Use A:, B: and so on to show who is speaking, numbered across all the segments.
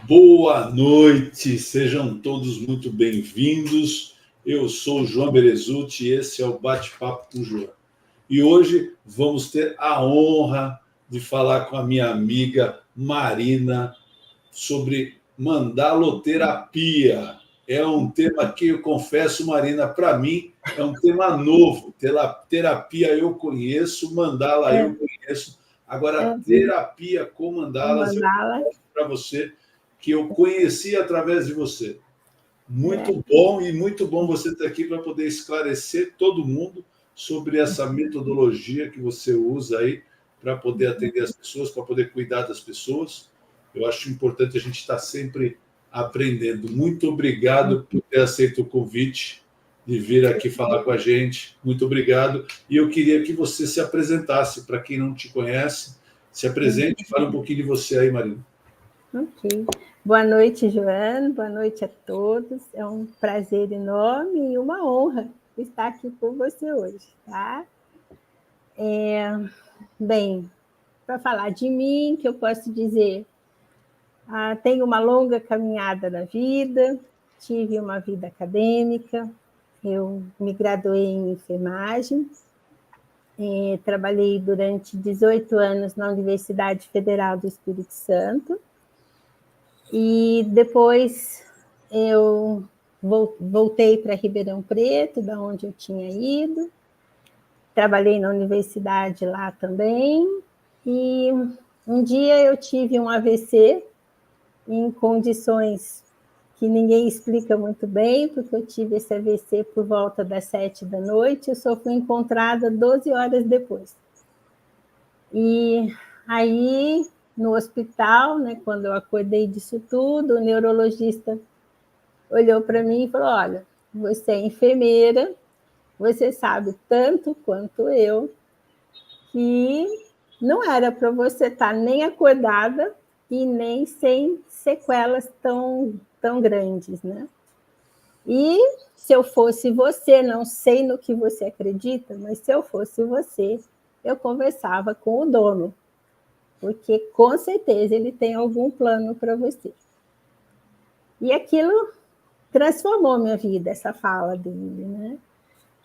A: Boa noite, sejam todos muito bem-vindos. Eu sou o João Berezutti e esse é o Bate-Papo com o João. E hoje vamos ter a honra de falar com a minha amiga Marina sobre mandaloterapia. É um tema que eu confesso, Marina, para mim é um tema novo. Terapia eu conheço, mandala eu conheço. Agora, terapia com mandalas eu confesso para você que eu conheci através de você. Muito bom e muito bom você estar aqui para poder esclarecer todo mundo sobre essa metodologia que você usa aí para poder atender as pessoas, para poder cuidar das pessoas. Eu acho importante a gente estar sempre aprendendo. Muito obrigado por ter aceito o convite de vir aqui falar com a gente. Muito obrigado. E eu queria que você se apresentasse para quem não te conhece. Se apresente e fale um pouquinho de você aí, Marina.
B: Ok. Boa noite, Joana. Boa noite a todos. É um prazer enorme e uma honra estar aqui com você hoje, tá? Bem, para falar de mim, que eu posso dizer, tenho uma longa caminhada na vida, tive uma vida acadêmica, eu me graduei em enfermagem, trabalhei durante 18 anos na Universidade Federal do Espírito Santo, e depois eu voltei para Ribeirão Preto, da onde eu tinha ido. Trabalhei na universidade lá também. E um dia eu tive um AVC em condições que ninguém explica muito bem, porque eu tive esse AVC por volta das 7 da noite. Eu só fui encontrada 12 horas depois. E aí, no hospital, né, quando eu acordei disso tudo, o neurologista olhou para mim e falou: olha, você é enfermeira, você sabe tanto quanto eu que não era para você estar nem acordada e nem sem sequelas tão grandes, né? E se eu fosse você, não sei no que você acredita, mas se eu fosse você, eu conversava com o dono, porque com certeza ele tem algum plano para você. E aquilo transformou minha vida, essa fala dele, né?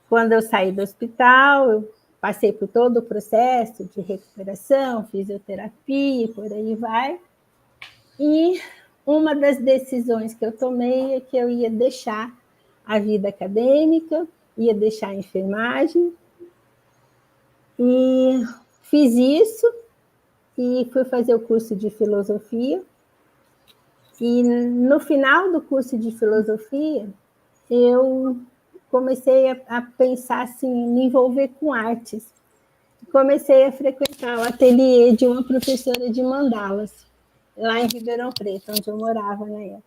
B: Quando eu saí do hospital, eu passei por todo o processo de recuperação, fisioterapia e por aí vai. E uma das decisões que eu tomei é que eu ia deixar a vida acadêmica, ia deixar a enfermagem. E fiz isso e fui fazer o curso de filosofia. E no final do curso de filosofia, eu comecei a pensar assim, me envolver com artes. Comecei a frequentar o ateliê de uma professora de mandalas, lá em Ribeirão Preto, onde eu morava na época.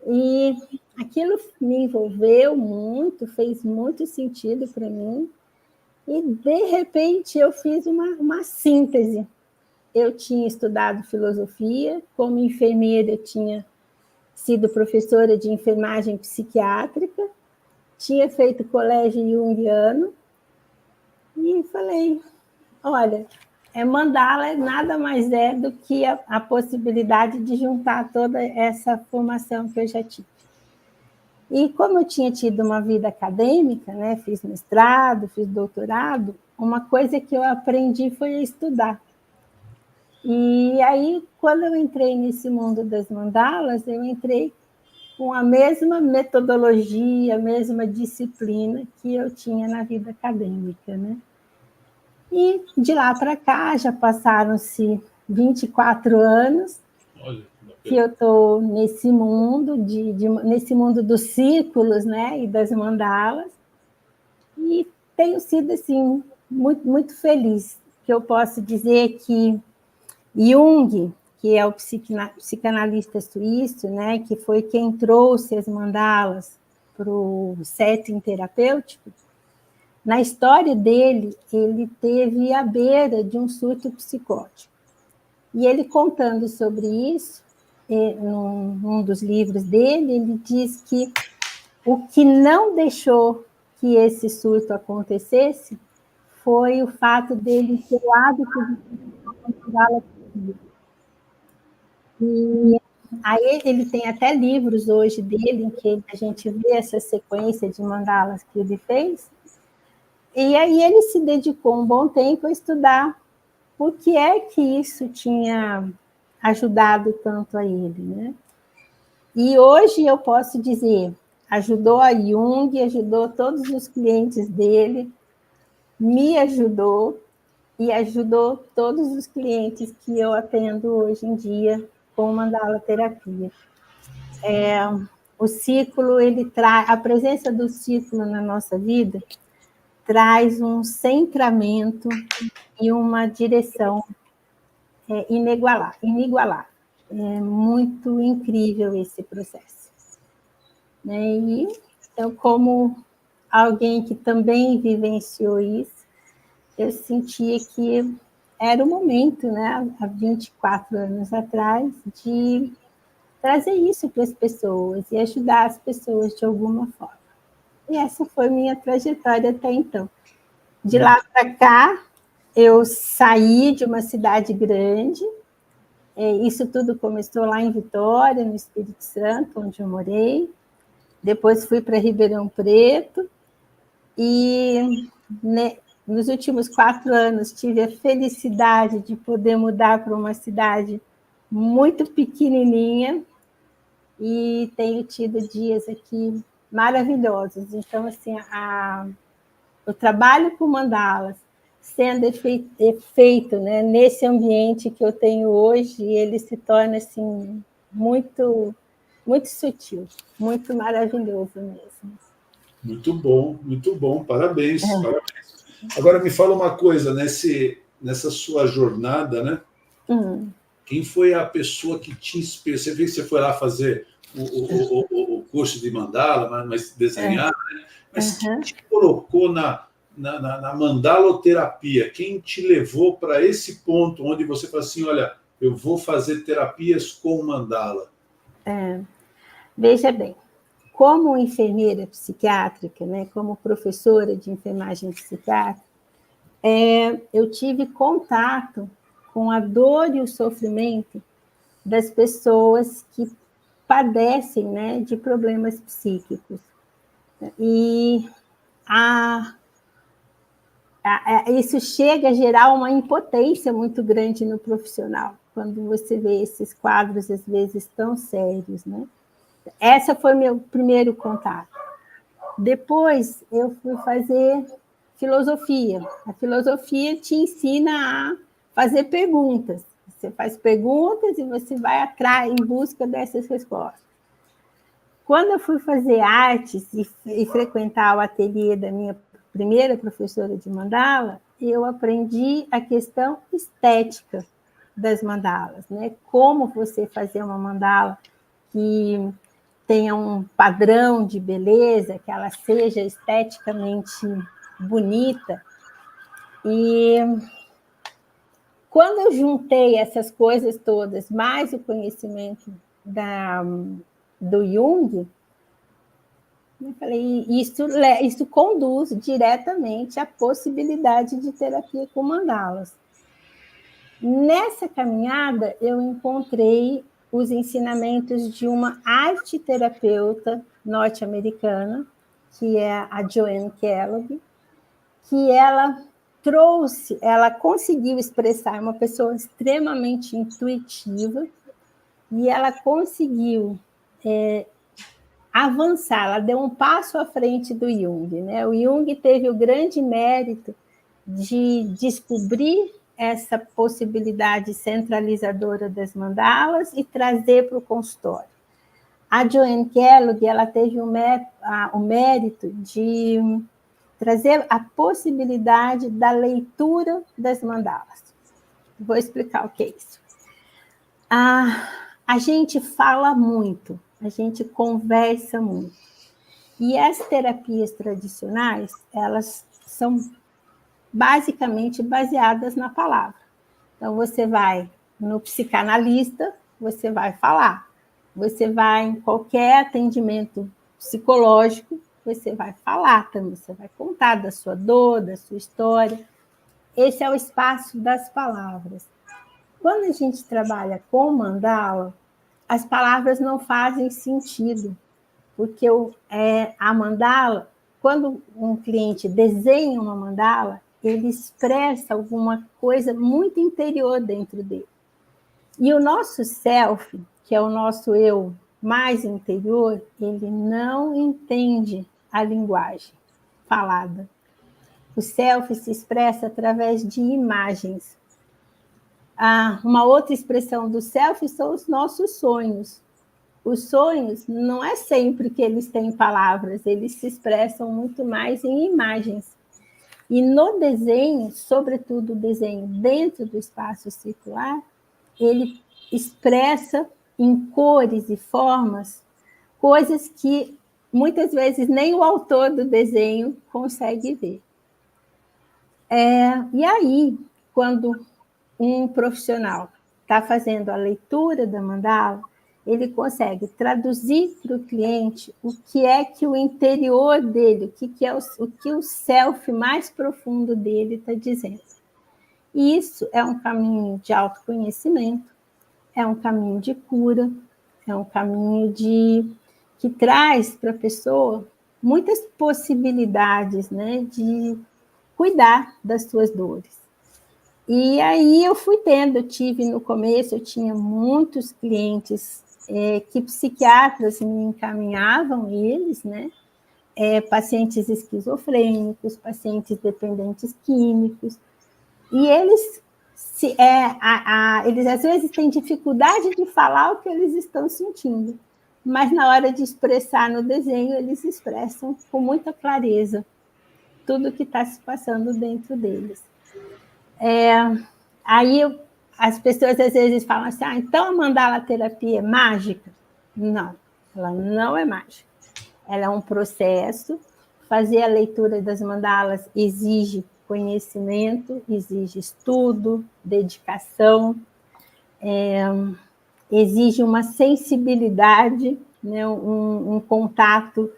B: E aquilo me envolveu muito, fez muito sentido para mim. E, de repente, eu fiz uma síntese. Eu tinha estudado filosofia, como enfermeira, eu tinha sido professora de enfermagem psiquiátrica, tinha feito colégio junguiano, e falei, olha, mandala nada mais é do que a possibilidade de juntar toda essa formação que eu já tive. E como eu tinha tido uma vida acadêmica, né, fiz mestrado, fiz doutorado, uma coisa que eu aprendi foi a estudar. E aí, quando eu entrei nesse mundo das mandalas, eu entrei com a mesma metodologia, a mesma disciplina que eu tinha na vida acadêmica, né? E de lá para cá já passaram-se 24 anos que eu estou nesse mundo, nesse mundo dos círculos, né, e das mandalas, e tenho sido assim, muito, muito feliz, que eu posso dizer que Jung, que é o psicanalista suíço, né, que foi quem trouxe as mandalas para o setting terapêutico, na história dele, ele teve à beira de um surto psicótico. E ele contando sobre isso, num dos livros dele, ele diz que o que não deixou que esse surto acontecesse foi o fato dele ter o hábito de mandala. E aí ele tem até livros hoje dele, em que a gente vê essa sequência de mandalas que ele fez. E aí ele se dedicou um bom tempo a estudar por que é que isso tinha ajudado tanto a ele, né? E hoje eu posso dizer, ajudou a Jung, ajudou todos os clientes dele, me ajudou e ajudou todos os clientes que eu atendo hoje em dia com mandala terapia. O ciclo, ele traz a presença do ciclo na nossa vida traz um centramento e uma direção inigualável. É muito incrível esse processo. Né? E eu, como alguém que também vivenciou isso, eu sentia que era o momento, né, há 24 anos atrás, de trazer isso para as pessoas e ajudar as pessoas de alguma forma. E essa foi minha trajetória até então. De lá para cá, eu saí de uma cidade grande. Isso tudo começou lá em Vitória, no Espírito Santo, onde eu morei. Depois fui para Ribeirão Preto. E nos últimos 4 anos tive a felicidade de poder mudar para uma cidade muito pequenininha e tenho tido dias aqui maravilhosos. Então, assim, o trabalho com mandalas sendo feito, né, nesse ambiente que eu tenho hoje, ele se torna assim, muito, muito sutil, muito maravilhoso mesmo.
A: Muito bom, parabéns, parabéns. Agora me fala uma coisa, nessa sua jornada, né? Quem foi a pessoa que te inspirou? Você viu que você foi lá fazer o curso de mandala, mas desenhar, né? Mas quem te colocou na mandaloterapia? Quem te levou para esse ponto onde você fala assim, olha, eu vou fazer terapias com mandala?
B: Veja bem, como enfermeira psiquiátrica, né, como professora de enfermagem psiquiátrica, eu tive contato com a dor e o sofrimento das pessoas que padecem, né, de problemas psíquicos. E isso chega a gerar uma impotência muito grande no profissional, quando você vê esses quadros, às vezes, tão sérios, né? Esse foi meu primeiro contato. Depois, eu fui fazer filosofia. A filosofia te ensina a fazer perguntas. Você faz perguntas e você vai atrás, em busca dessas respostas. Quando eu fui fazer artes e frequentar o ateliê da minha primeira professora de mandala, eu aprendi a questão estética das mandalas, né? Como você fazer uma mandala que tenha um padrão de beleza, que ela seja esteticamente bonita. E quando eu juntei essas coisas todas, mais o conhecimento do Jung, eu falei, isso conduz diretamente à possibilidade de terapia com mandalas. Nessa caminhada, eu encontrei os ensinamentos de uma arte-terapeuta norte-americana, que é a Joanne Kellogg, que ela conseguiu expressar uma pessoa extremamente intuitiva e ela conseguiu avançar, ela deu um passo à frente do Jung, né? O Jung teve o grande mérito de descobrir essa possibilidade centralizadora das mandalas e trazer para o consultório. A Joanne Kellogg, ela teve o mérito de trazer a possibilidade da leitura das mandalas. Vou explicar o que é isso. A gente fala muito, a gente conversa muito. E as terapias tradicionais, elas são basicamente baseadas na palavra. Então, você vai no psicanalista, você vai falar. Você vai em qualquer atendimento psicológico, você vai falar também, você vai contar da sua dor, da sua história. Esse é o espaço das palavras. quando a gente trabalha com mandala, as palavras não fazem sentido, porque a mandala, quando um cliente desenha uma mandala, ele expressa alguma coisa muito interior dentro dele. E o nosso self, que é o nosso eu mais interior, ele não entende a linguagem falada. O self se expressa através de imagens. Uma outra expressão do self são os nossos sonhos. Os sonhos não é sempre que eles têm palavras, eles se expressam muito mais em imagens. E no desenho, sobretudo o desenho dentro do espaço circular, ele expressa em cores e formas coisas que muitas vezes nem o autor do desenho consegue ver. E aí, quando um profissional está fazendo a leitura da mandala, ele consegue traduzir para o cliente o que é que o interior dele, o que o self mais profundo dele está dizendo. E isso é um caminho de autoconhecimento, é um caminho de cura, é um caminho que traz para a pessoa muitas possibilidades, né, de cuidar das suas dores. E aí eu no começo, eu tinha muitos clientes que psiquiatras me encaminhavam eles, né? Pacientes esquizofrênicos, pacientes dependentes químicos, e eles às vezes têm dificuldade de falar o que eles estão sentindo, mas na hora de expressar no desenho, eles expressam com muita clareza tudo o que está se passando dentro deles. Aí as pessoas às vezes falam assim, então a mandala terapia é mágica? Não, ela não é mágica. Ela é um processo. Fazer a leitura das mandalas exige conhecimento, exige estudo, dedicação, exige uma sensibilidade, né, um contato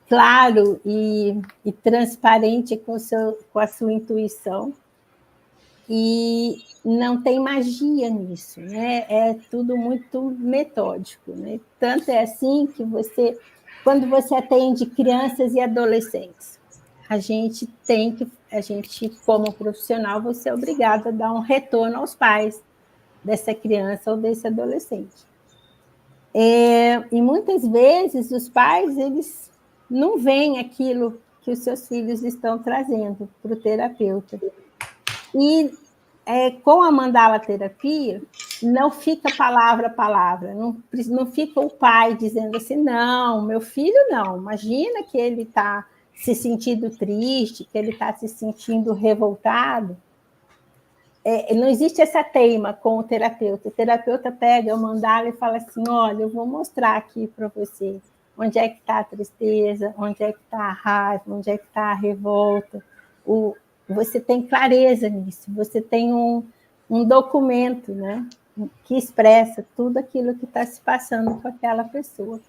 B: claro e transparente com a sua intuição. E não tem magia nisso, né? É tudo muito metódico, né? Tanto é assim que quando você atende crianças e adolescentes, a gente, como profissional, você é obrigado a dar um retorno aos pais dessa criança ou desse adolescente. E muitas vezes os pais, eles não veem aquilo que os seus filhos estão trazendo para o terapeuta. E com a mandala terapia, não fica palavra a palavra, não fica o pai dizendo assim, não, meu filho não, imagina que ele está se sentindo triste, que ele está se sentindo revoltado. Não existe essa teima com o terapeuta pega a mandala e fala assim, olha, eu vou mostrar aqui para você onde é que está a tristeza, onde é que está a raiva, onde é que está a revolta, você tem clareza nisso, você tem um documento, né, que expressa tudo aquilo que está se passando com aquela pessoa.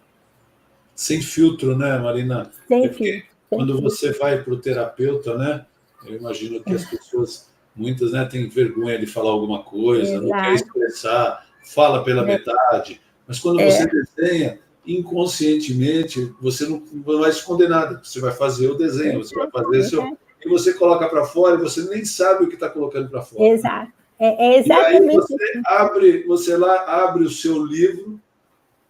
A: Sem filtro, né, Marina?
B: Sem filtro.
A: Quando você vai para o terapeuta, né, eu imagino que as pessoas, muitas, né, têm vergonha de falar alguma coisa,
B: Exato.
A: Não quer expressar, fala pela metade, mas quando você desenha, inconscientemente, você não vai esconder nada, você vai fazer o desenho, você vai fazer e você coloca para fora e você nem sabe o que está colocando para fora.
B: Exato. Exatamente.
A: E aí você lá abre o seu livro,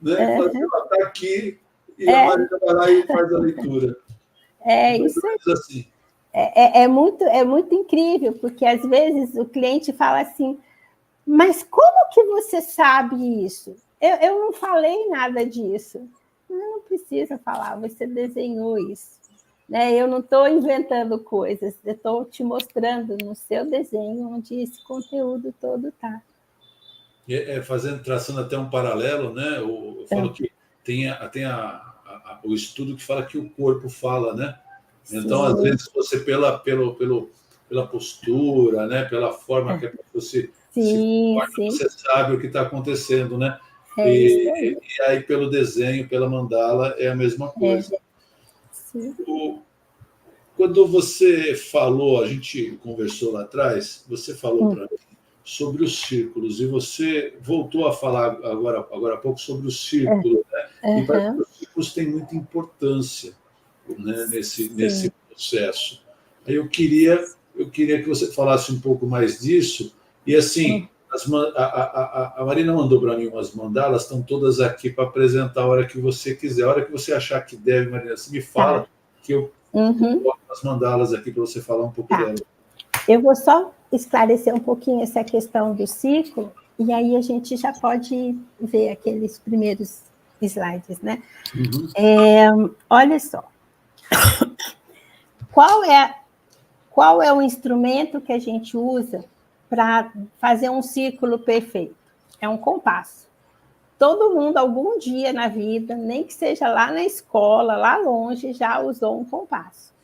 A: né, e fala assim, está aqui, e a Marina vai lá e faz a leitura.
B: Isso
A: assim.
B: É muito incrível, porque às vezes o cliente fala assim, mas como que você sabe isso? Eu não falei nada disso. Não precisa falar, você desenhou isso. Né? Eu não estou inventando coisas, eu estou te mostrando no seu desenho onde esse conteúdo todo está.
A: Traçando até um paralelo, né? Eu falo que tem o estudo que fala que o corpo fala, né? Então, às vezes, você pela postura, né? Pela forma que você se comporta, você sabe o que está acontecendo, né? E aí, pelo desenho, pela mandala, é a mesma coisa. Quando você falou, a gente conversou lá atrás, você falou para mim sobre os círculos, e você voltou a falar agora há pouco sobre os círculos, né? E parece que os círculos têm muita importância, né, nesse processo. Aí eu queria que você falasse um pouco mais disso, e assim, a Marina mandou para mim umas mandalas, estão todas aqui para apresentar a hora que você quiser. A hora que você achar que deve, Marina, você me fala, que eu coloco as mandalas aqui para você falar um pouco dela.
B: Eu vou só esclarecer um pouquinho essa questão do ciclo, e aí a gente já pode ver aqueles primeiros slides, né? Olha só. Qual é o instrumento que a gente usa para fazer um círculo perfeito? É um compasso. Todo mundo, algum dia na vida, nem que seja lá na escola, lá longe, já usou um compasso.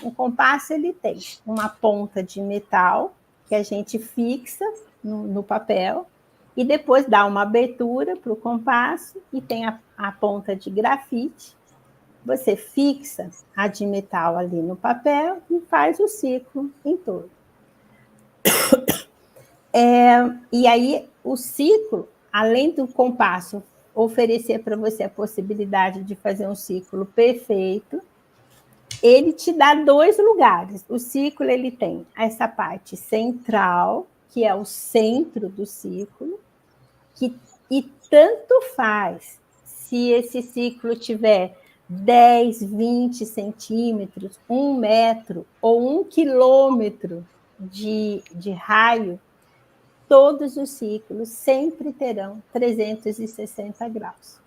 B: Um compasso, ele tem uma ponta de metal que a gente fixa no papel e depois dá uma abertura para o compasso e tem a ponta de grafite. Você fixa a de metal ali no papel e faz o círculo em torno. E aí, o ciclo, além do compasso oferecer para você a possibilidade de fazer um círculo perfeito, ele te dá 2 lugares. O círculo, ele tem essa parte central, que é o centro do círculo, e tanto faz se esse círculo tiver 10, 20 centímetros, 1 metro ou 1 quilômetro de raio, todos os círculos sempre terão 360 graus.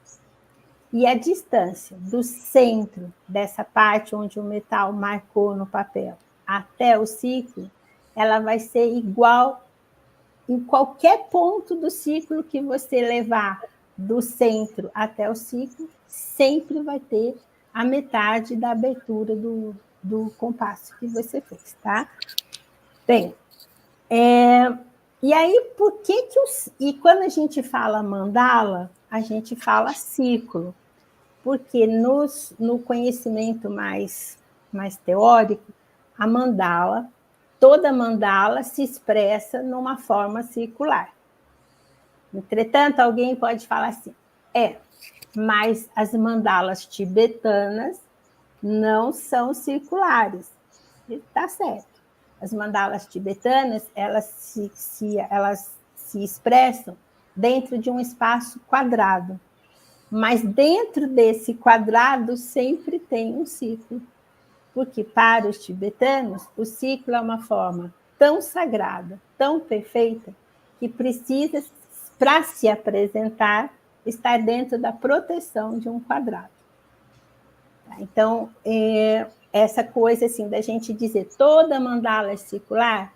B: E a distância do centro dessa parte onde o metal marcou no papel até o círculo, ela vai ser igual em qualquer ponto do círculo que você levar do centro até o círculo, sempre vai ter a metade da abertura do compasso que você fez, tá? Bem, e aí, por que e quando a gente fala mandala, a gente fala círculo, porque no conhecimento mais teórico, a mandala, toda mandala se expressa numa forma circular. Entretanto, alguém pode falar assim, mas as mandalas tibetanas não são circulares. Está certo. As mandalas tibetanas, elas se expressam dentro de um espaço quadrado. Mas dentro desse quadrado sempre tem um ciclo. Porque para os tibetanos, o ciclo é uma forma tão sagrada, tão perfeita, que precisa, para se apresentar, estar dentro da proteção de um quadrado. Então, essa coisa assim da gente dizer toda mandala é circular,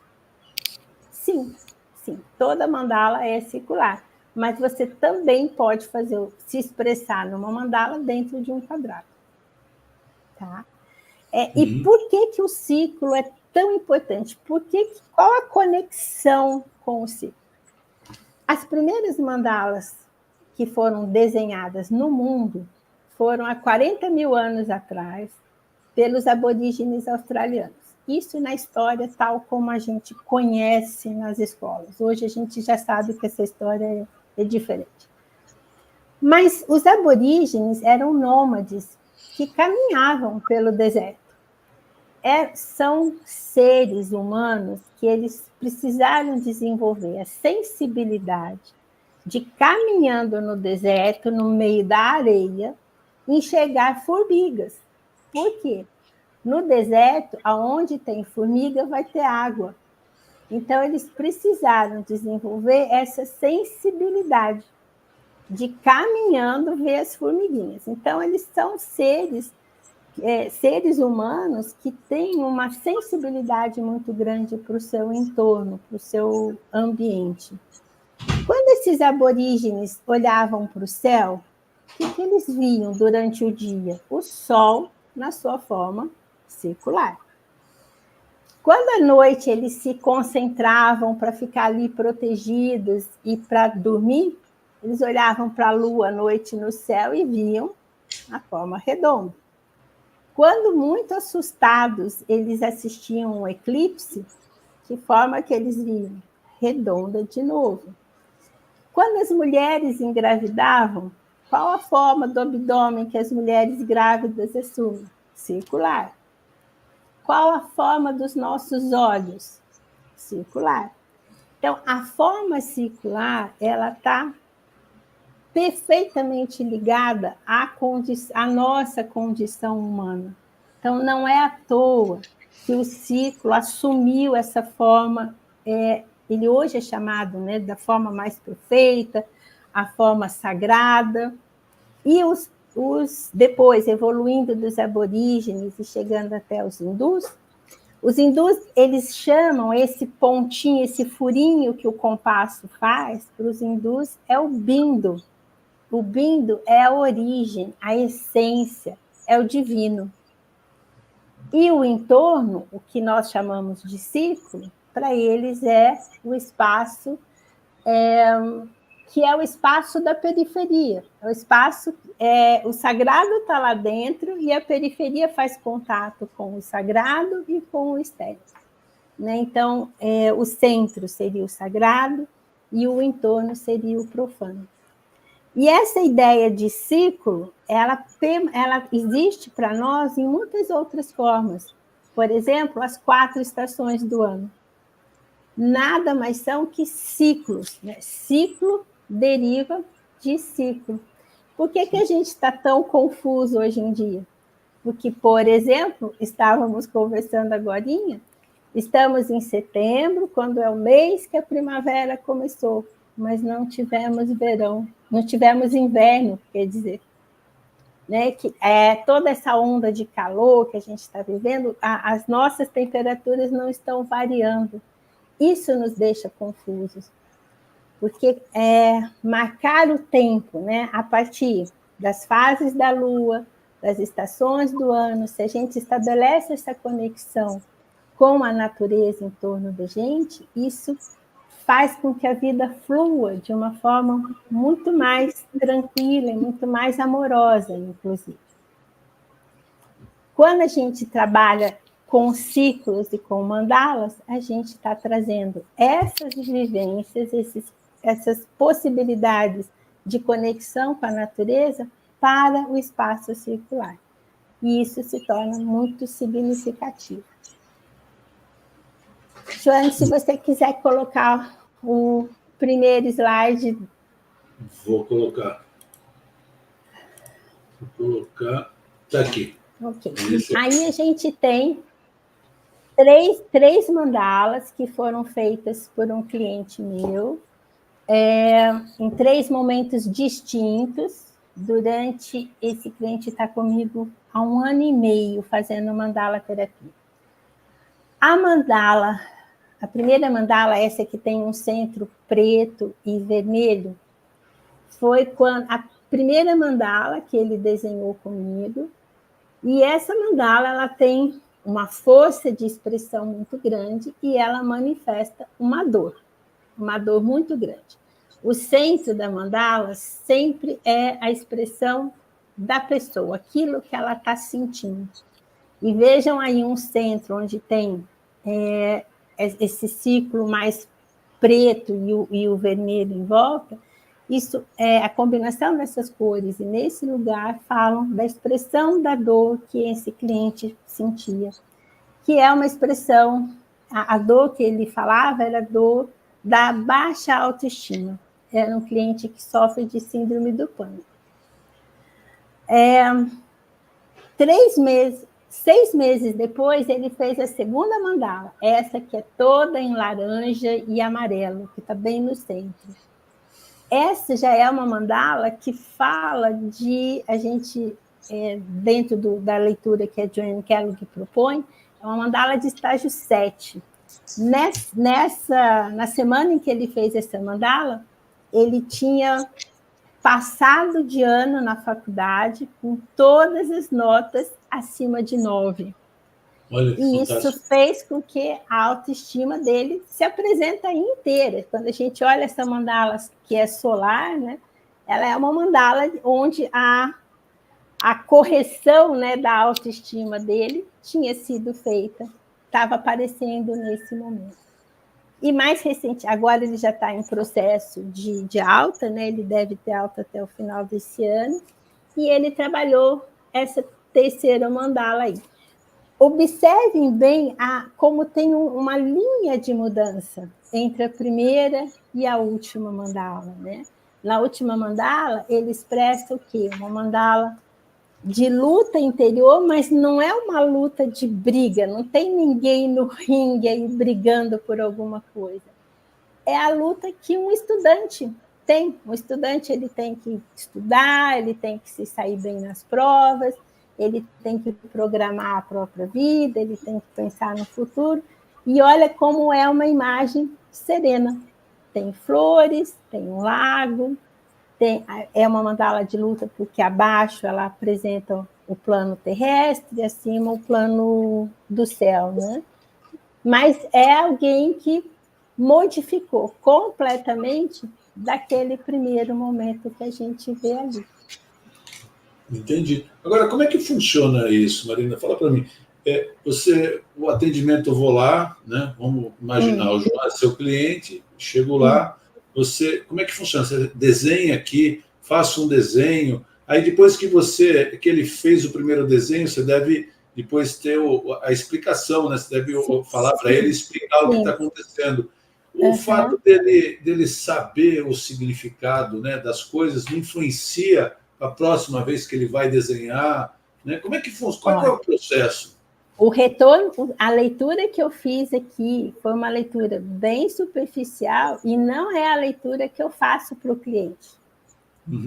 B: sim, toda mandala é circular, mas você também pode se expressar numa mandala dentro de um quadrado, tá? E por que o ciclo é tão importante? Qual a conexão com o ciclo? As primeiras mandalas que foram desenhadas no mundo foram há 40 mil anos atrás, pelos aborígenes australianos. Isso na história tal como a gente conhece nas escolas. Hoje a gente já sabe que essa história é diferente. Mas os aborígenes eram nômades que caminhavam pelo deserto. São seres humanos que eles precisaram desenvolver a sensibilidade de, caminhando no deserto, no meio da areia, enxergar formigas. Por quê? No deserto, aonde tem formiga, vai ter água. Então, eles precisaram desenvolver essa sensibilidade de, caminhando, ver as formiguinhas. Então, eles são seres humanos que têm uma sensibilidade muito grande para o seu entorno, para o seu ambiente. Quando esses aborígenes olhavam para o céu, o que eles viam durante o dia? O sol na sua forma circular. Quando à noite eles se concentravam para ficar ali protegidos e para dormir, eles olhavam para a lua à noite no céu e viam a forma redonda. Quando muito assustados eles assistiam um eclipse, que forma que eles viam? redonda de novo. Quando as mulheres engravidavam, qual a forma do abdômen que as mulheres grávidas assumem? Circular. Qual a forma dos nossos olhos? Circular. Então, a forma circular, ela está perfeitamente ligada à nossa condição humana. Então, não é à toa que o ciclo assumiu essa forma, ele hoje é chamado, né, da forma mais perfeita, a forma sagrada, e depois, evoluindo dos aborígenes e chegando até os hindus, eles chamam esse pontinho, esse furinho que o compasso faz, para os hindus, é o bindu. O bindu é a origem, a essência, é o divino. E o entorno, o que nós chamamos de círculo, para eles é o espaço, que é o espaço da periferia. É o espaço, o sagrado está lá dentro e a periferia faz contato com o sagrado e com o externo. Né? Então, o centro seria o sagrado e o entorno seria o profano. E essa ideia de ciclo, ela existe para nós em muitas outras formas. Por exemplo, as 4 estações do ano. Nada mais são que ciclos. Né? Ciclo deriva de ciclo. Por que a gente está tão confuso hoje em dia? Porque, por exemplo, estávamos conversando agorinha, estamos em setembro, quando é o mês que a primavera começou, mas não tivemos verão, não tivemos inverno, quer dizer. Né? Que toda essa onda de calor que a gente está vivendo, as nossas temperaturas não estão variando. Isso nos deixa confusos, porque marcar o tempo, né, a partir das fases da Lua, das estações do ano, se a gente estabelece essa conexão com a natureza em torno da gente, isso faz com que a vida flua de uma forma muito mais tranquila e muito mais amorosa, inclusive. Quando a gente trabalha com ciclos e com mandalas, a gente está trazendo essas vivências, essas possibilidades de conexão com a natureza para o espaço circular. E isso se torna muito significativo. Joane, se você quiser colocar o primeiro slide.
A: Vou colocar. Está aqui.
B: Ok. Aí a gente tem três mandalas que foram feitas por um cliente meu, em 3 momentos distintos. Durante esse cliente está comigo há 1 ano e meio fazendo mandala terapia. A primeira mandala, essa que tem um centro preto e vermelho, foi a primeira mandala que ele desenhou comigo. E essa mandala, ela tem uma força de expressão muito grande e ela manifesta uma dor muito grande. O centro da mandala sempre é a expressão da pessoa, aquilo que ela está sentindo. E vejam aí um centro onde tem esse ciclo mais preto e o vermelho em volta. Isso a combinação dessas cores e nesse lugar falam da expressão da dor que esse cliente sentia, que é uma expressão, a dor que ele falava era a dor da baixa autoestima. Era um cliente que sofre de síndrome do pânico. 6 meses depois, ele fez a segunda mandala, essa que é toda em laranja e amarelo, que está bem no centro. Essa já é uma mandala que fala de, a gente, dentro da leitura que a Joanne Kellogg propõe, é uma mandala de estágio 7. Na semana em que ele fez essa mandala, ele tinha passado de ano na faculdade com todas as notas acima de 9.
A: Olha que
B: e
A: fantástico.
B: Isso fez com que a autoestima dele se apresenta inteira. Quando a gente olha essa mandala que é solar, né, ela é uma mandala onde a correção, né, da autoestima dele tinha sido feita, estava aparecendo nesse momento. E mais recente, agora ele já está em processo de alta, né? Ele deve ter alta até o final desse ano, e ele trabalhou essa terceira mandala aí. Observem bem como tem uma linha de mudança entre a primeira e a última mandala, né? Na última mandala, ele expressa o quê? Uma mandala de luta interior, mas não é uma luta de briga, não tem ninguém no ringue aí brigando por alguma coisa. É a luta que um estudante tem. Um estudante ele tem que estudar, ele tem que se sair bem nas provas, ele tem que programar a própria vida, ele tem que pensar no futuro. E olha como é uma imagem serena. Tem flores, tem um lago, é uma mandala de luta porque abaixo ela apresenta o plano terrestre, acima o plano do céu, né? Mas é alguém que modificou completamente daquele primeiro momento que a gente vê ali.
A: Entendi. Agora, como é que funciona isso, Marina? Fala para mim. O atendimento, eu vou lá, né? Vamos imaginar, o João é seu cliente, chego lá, como é que funciona? Você desenha aqui, faça um desenho, aí depois que ele fez o primeiro desenho, você deve depois ter a explicação, né? Você deve falar para ele, explicar o que está acontecendo. O fato dele saber o significado, né, das coisas não influencia a próxima vez que ele vai desenhar, né? Como é que funciona? Qual é o processo?
B: O retorno, a leitura que eu fiz aqui foi uma leitura bem superficial e não é a leitura que eu faço para o cliente.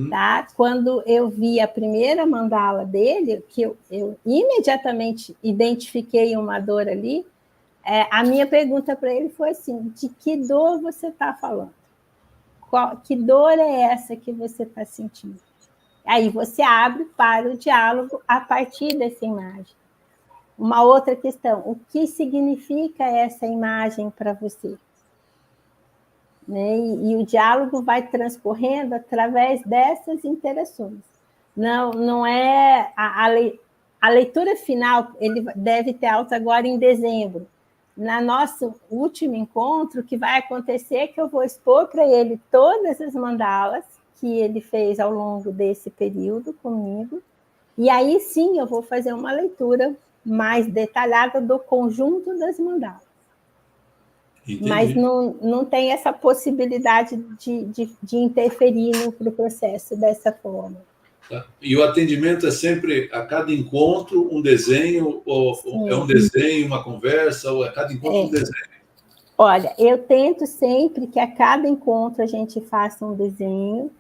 B: Tá? Quando eu vi a primeira mandala dele, que eu imediatamente identifiquei uma dor ali, a minha pergunta para ele foi assim: de que dor você está falando? Que dor é essa que você está sentindo? Aí você abre para o diálogo a partir dessa imagem. Uma outra questão: o que significa essa imagem para você? Né? E o diálogo vai transcorrendo através dessas interações. Não é a leitura final, ele deve ter alta agora em dezembro. Na nosso último encontro, o que vai acontecer é que eu vou expor para ele todas as mandalas que ele fez ao longo desse período comigo, e aí sim eu vou fazer uma leitura mais detalhada do conjunto das mandalas. Entendi. Mas não tem essa possibilidade de interferir no processo dessa forma.
A: Tá. E o atendimento é sempre, a cada encontro, um desenho, ou é um desenho, uma conversa, ou a cada encontro um desenho?
B: Olha, eu tento sempre que a cada encontro a gente faça um desenho,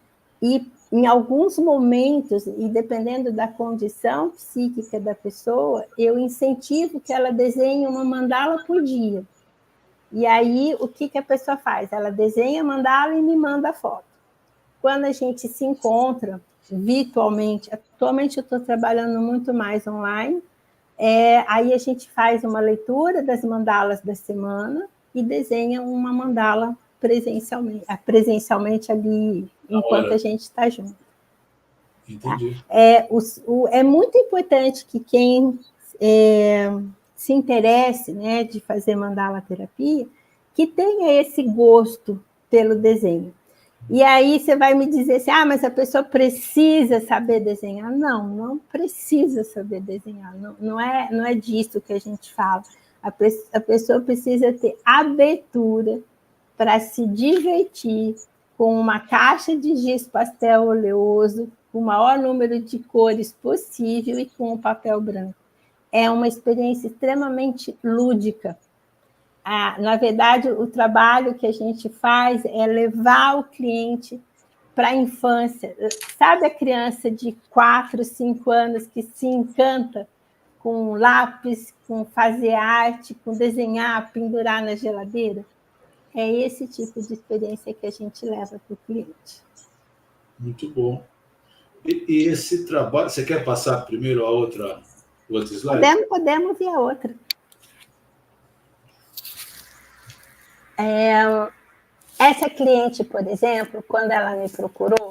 B: e em alguns momentos, e dependendo da condição psíquica da pessoa, eu incentivo que ela desenhe uma mandala por dia. E aí, o que a pessoa faz? Ela desenha a mandala e me manda a foto. Quando a gente se encontra virtualmente, atualmente eu estou trabalhando muito mais online, aí a gente faz uma leitura das mandalas da semana e desenha uma mandala presencialmente ali, enquanto a gente está junto.
A: Entendi.
B: É muito importante que quem se interesse, né, de fazer mandala terapia, que tenha esse gosto pelo desenho. E aí você vai me dizer assim: mas a pessoa precisa saber desenhar. Não precisa saber desenhar. Não é disso que a gente fala. A pessoa precisa ter abertura para se divertir com uma caixa de giz pastel oleoso, com o maior número de cores possível e com o papel branco. É uma experiência extremamente lúdica. Na verdade, o trabalho que a gente faz é levar o cliente para a infância. Sabe a criança de 4, 5 anos que se encanta com lápis, com fazer arte, com desenhar, pendurar na geladeira? É esse tipo de experiência que a gente leva para o cliente.
A: Muito bom. E esse trabalho, você quer passar primeiro o outro slide?
B: Podemos ver a outra. Essa cliente, por exemplo, quando ela me procurou,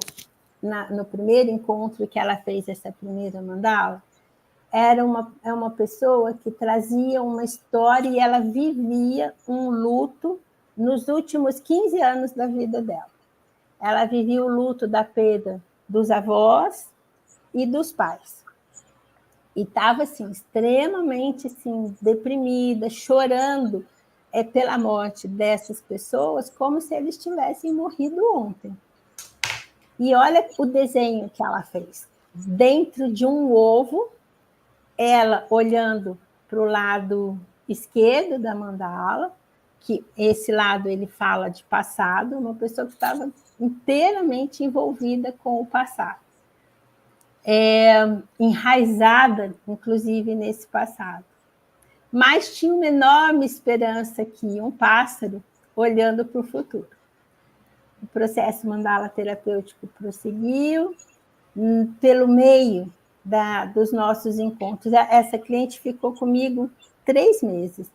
B: no primeiro encontro que ela fez essa primeira mandala, é uma pessoa que trazia uma história e ela vivia um luto nos últimos 15 anos da vida dela. Ela vivia o luto da perda dos avós e dos pais. E estava assim, extremamente assim, deprimida, chorando pela morte dessas pessoas, como se eles tivessem morrido ontem. E olha o desenho que ela fez. Dentro de um ovo, ela olhando para o lado esquerdo da mandala, que esse lado ele fala de passado, uma pessoa que estava inteiramente envolvida com o passado. Enraizada, inclusive, nesse passado. Mas tinha uma enorme esperança aqui, um pássaro olhando para o futuro. O processo mandala terapêutico prosseguiu pelo meio dos nossos encontros. Essa cliente ficou comigo 3 meses.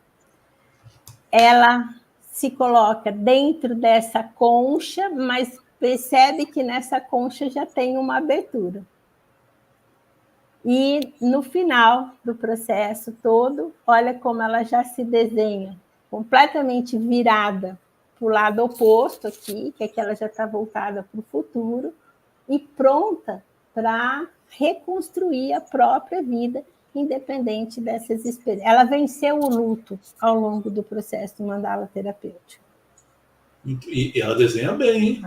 B: Ela se coloca dentro dessa concha, mas percebe que nessa concha já tem uma abertura. E no final do processo todo, olha como ela já se desenha, completamente virada para o lado oposto aqui, que é que ela já está voltada para o futuro, e pronta para reconstruir a própria vida, independente dessas experiências. Ela venceu o luto ao longo do processo do mandala terapêutico.
A: E ela desenha bem, hein?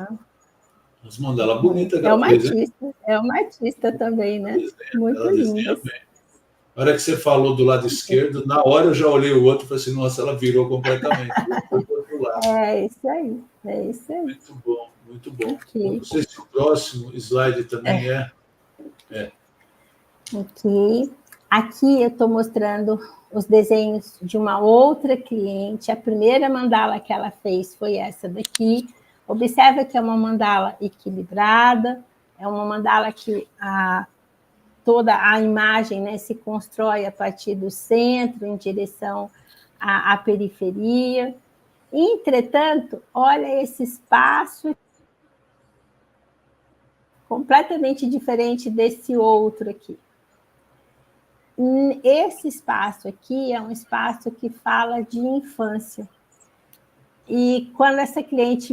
A: As mandalas bonitas.
B: É uma artista também, né? Muito linda.
A: Na hora que você falou do lado esquerdo, na hora eu já olhei o outro e falei assim, nossa, ela virou completamente. Foi pro outro lado.
B: Isso aí.
A: Muito bom, muito bom.
B: Okay.
A: Não sei se o próximo slide também é.
B: Ok. Aqui eu estou mostrando os desenhos de uma outra cliente. A primeira mandala que ela fez foi essa daqui. Observa que é uma mandala equilibrada, é uma mandala que toda a imagem, né, se constrói a partir do centro, em direção à periferia. Entretanto, olha esse espaço completamente diferente desse outro aqui. Esse espaço aqui é um espaço que fala de infância. E quando essa cliente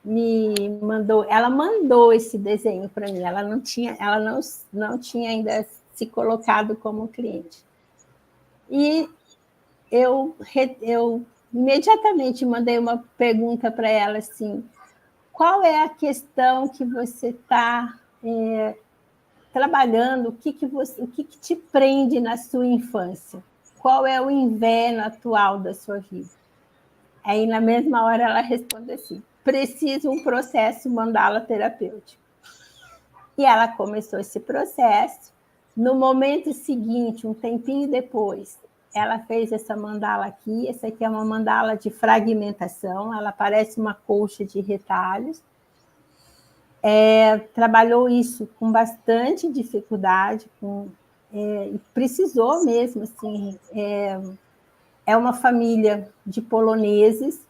B: me mandou, ela mandou esse desenho para mim, ela não tinha ainda se colocado como cliente. E eu imediatamente mandei uma pergunta para ela assim: qual é a questão que você está trabalhando, o que te prende na sua infância? Qual é o inverno atual da sua vida? Aí, na mesma hora, ela responde assim: preciso um processo mandala terapêutico. E ela começou esse processo. No momento seguinte, um tempinho depois, ela fez essa mandala aqui. Essa aqui é uma mandala de fragmentação, ela parece uma colcha de retalhos. Trabalhou isso com bastante dificuldade, precisou mesmo, assim, é uma família de poloneses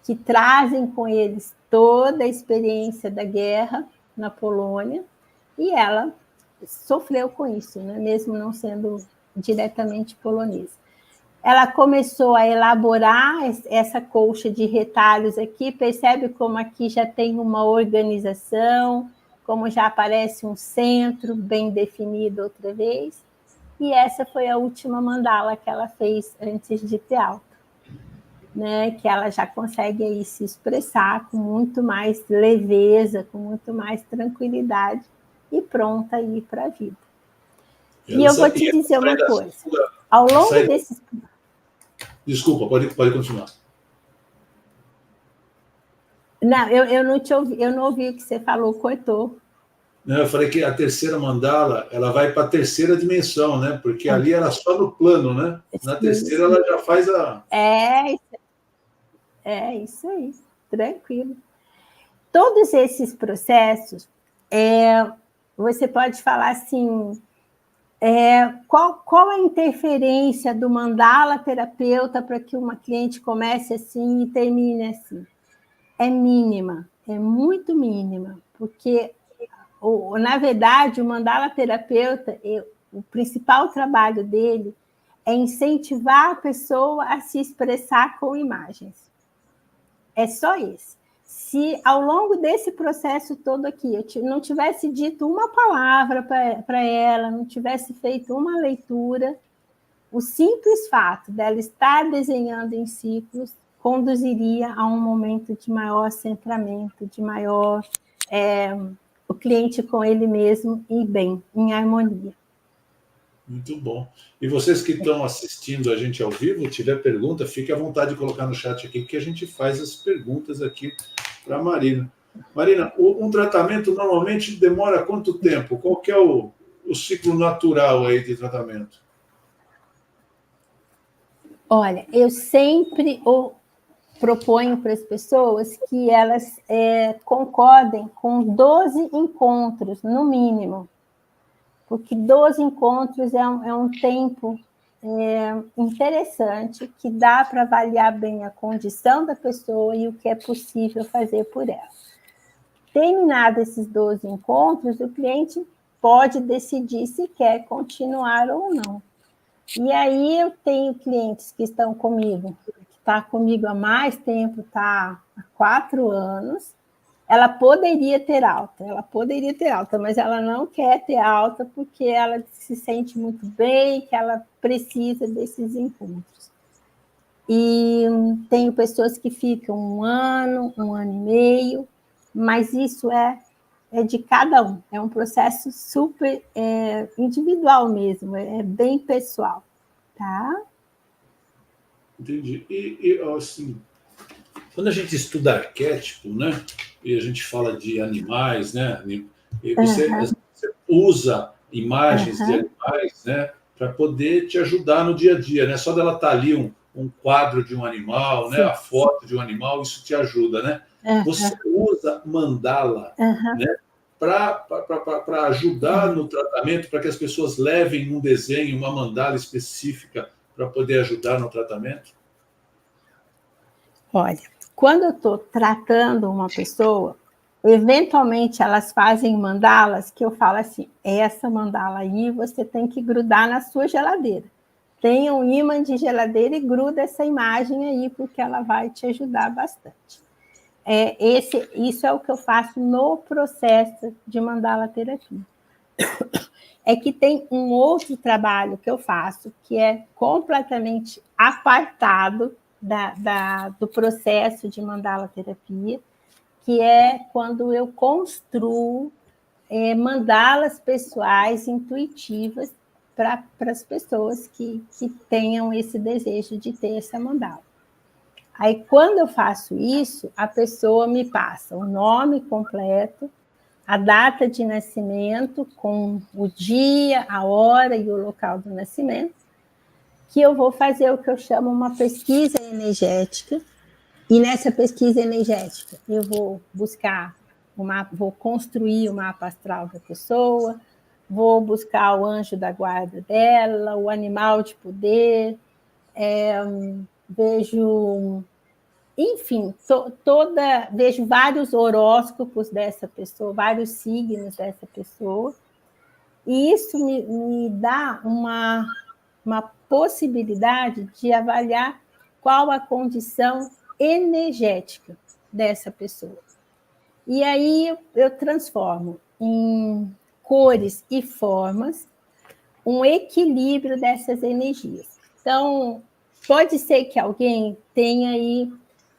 B: que trazem com eles toda a experiência da guerra na Polônia, e ela sofreu com isso, né? Mesmo não sendo diretamente polonesa. Ela começou a elaborar essa colcha de retalhos aqui, percebe como aqui já tem uma organização, como já aparece um centro bem definido outra vez, e essa foi a última mandala que ela fez antes de ter alta, né? Que ela já consegue aí se expressar com muito mais leveza, com muito mais tranquilidade e pronta aí para a vida. E eu vou te dizer uma coisa, ao longo desses...
A: Desculpa, pode continuar.
B: Não, eu não te ouvi, eu não ouvi o que você falou, cortou.
A: Não, eu falei que a terceira mandala, ela vai para a terceira dimensão, né? Porque ali era só no plano, né? Na terceira ela já faz a...
B: Isso aí, tranquilo. Todos esses processos, você pode falar assim, qual a interferência do mandala terapeuta para que uma cliente comece assim e termine assim? É mínima, é muito mínima, porque, na verdade, o mandala terapeuta, o principal trabalho dele é incentivar a pessoa a se expressar com imagens. é só esse. Se ao longo desse processo todo aqui eu não tivesse dito uma palavra para ela, não tivesse feito uma leitura, o simples fato dela estar desenhando em ciclos conduziria a um momento de maior centramento, de maior o cliente com ele mesmo em bem, em harmonia.
A: Muito bom. E vocês que estão assistindo a gente ao vivo, tiver pergunta, fique à vontade de colocar no chat aqui, que a gente faz as perguntas aqui para a Marina. Marina, um tratamento normalmente demora quanto tempo? Qual que é o ciclo natural aí de tratamento?
B: Olha, eu sempre proponho para as pessoas que elas concordem com 12 encontros, no mínimo, porque 12 encontros é um tempo interessante, que dá para avaliar bem a condição da pessoa e o que é possível fazer por ela. Terminados esses 12 encontros, o cliente pode decidir se quer continuar ou não. E aí eu tenho clientes que estão comigo, que está comigo há mais tempo, está há 4 anos, ela poderia ter alta, mas ela não quer ter alta porque ela se sente muito bem, que ela precisa desses encontros. E tenho pessoas que ficam 1 ano, 1 ano e meio, mas isso é de cada um, é um processo super individual mesmo, é bem pessoal, tá?
A: Entendi. E assim, quando a gente estuda arquétipo, né, e a gente fala de animais, né, e você usa imagens de animais, né, para poder te ajudar no dia a dia, né? Só dela estar ali um quadro de um animal, né, a foto de um animal, isso te ajuda, né? Você usa mandala, né, para ajudar no tratamento, para que as pessoas levem um desenho, uma mandala específica para poder ajudar no tratamento?
B: Olha, quando eu estou tratando uma pessoa, eventualmente elas fazem mandalas que eu falo assim, essa mandala aí você tem que grudar na sua geladeira. Tem um ímã de geladeira e gruda essa imagem aí, porque ela vai te ajudar bastante. Isso é o que eu faço no processo de mandala terapia. É que tem um outro trabalho que eu faço, que é completamente apartado do processo de mandala terapia, que é quando eu construo mandalas pessoais intuitivas para as pessoas que tenham esse desejo de ter essa mandala. Aí, quando eu faço isso, a pessoa me passa o nome completo, a data de nascimento, com o dia, a hora e o local do nascimento, que eu vou fazer o que eu chamo uma pesquisa energética. E nessa pesquisa energética, eu vou buscar vou construir o mapa astral da pessoa, vou buscar o anjo da guarda dela, o animal de poder, vejo, enfim, vejo vários horóscopos dessa pessoa, vários signos dessa pessoa, e isso me dá uma possibilidade de avaliar qual a condição energética dessa pessoa. E aí eu transformo em cores e formas um equilíbrio dessas energias. Então, pode ser que alguém tenha aí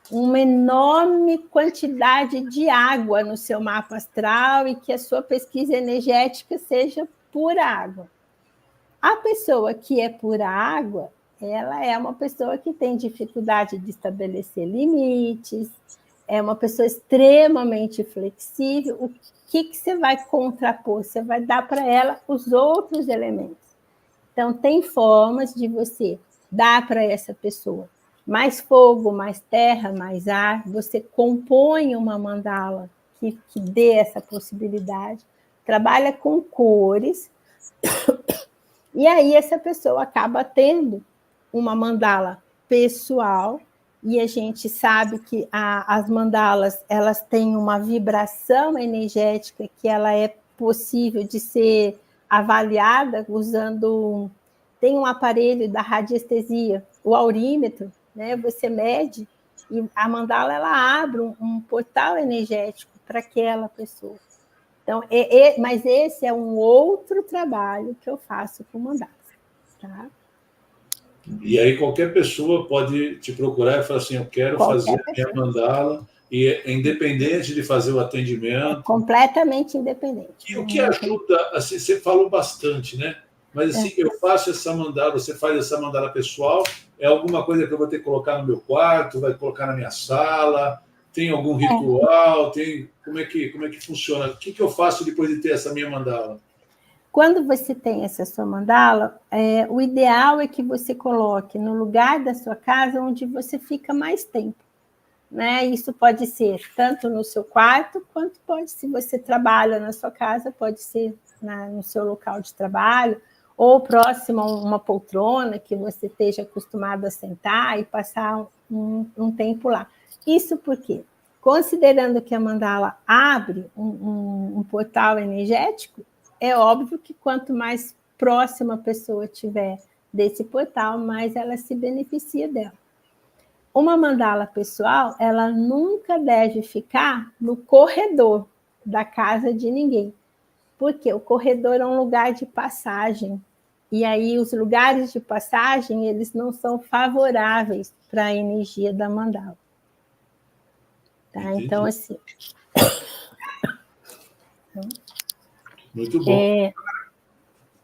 B: uma enorme quantidade de água no seu mapa astral e que a sua pesquisa energética seja pura água. A pessoa que é pura água, ela é uma pessoa que tem dificuldade de estabelecer limites, é uma pessoa extremamente flexível. O que você vai contrapor? Você vai dar para ela os outros elementos. Então, tem formas de você dar para essa pessoa mais fogo, mais terra, mais ar. Você compõe uma mandala que dê essa possibilidade, trabalha com cores, e aí essa pessoa acaba tendo uma mandala pessoal, e a gente sabe que as mandalas, elas têm uma vibração energética que ela é possível de ser avaliada usando... Tem um aparelho da radiestesia, o aurímetro, né? Você mede E a mandala, ela abre um portal energético para aquela pessoa. Então, mas esse é um outro trabalho que eu faço com mandalas, tá?
A: E aí qualquer pessoa pode te procurar e falar assim, eu quero fazer a minha mandala, e é independente de fazer o atendimento.
B: É completamente independente.
A: E o que ajuda, assim, você falou bastante, né? Mas assim, eu faço essa mandala, você faz essa mandala pessoal, é alguma coisa que eu vou ter que colocar no meu quarto, vai colocar na minha sala, tem algum ritual, como é que funciona? O que eu faço depois de ter essa minha mandala?
B: Quando você tem essa sua mandala, o ideal é que você coloque no lugar da sua casa onde você fica mais tempo. Né? Isso pode ser tanto no seu quarto, quanto pode, se você trabalha na sua casa, pode ser no seu local de trabalho, ou próximo a uma poltrona que você esteja acostumado a sentar e passar um tempo lá. Isso porque, considerando que a mandala abre um portal energético, é óbvio que quanto mais próxima a pessoa estiver desse portal, mais ela se beneficia dela. Uma mandala pessoal, ela nunca deve ficar no corredor da casa de ninguém, porque o corredor é um lugar de passagem, e aí os lugares de passagem, eles não são favoráveis para a energia da mandala. Tá? Então, assim...
A: Muito bom.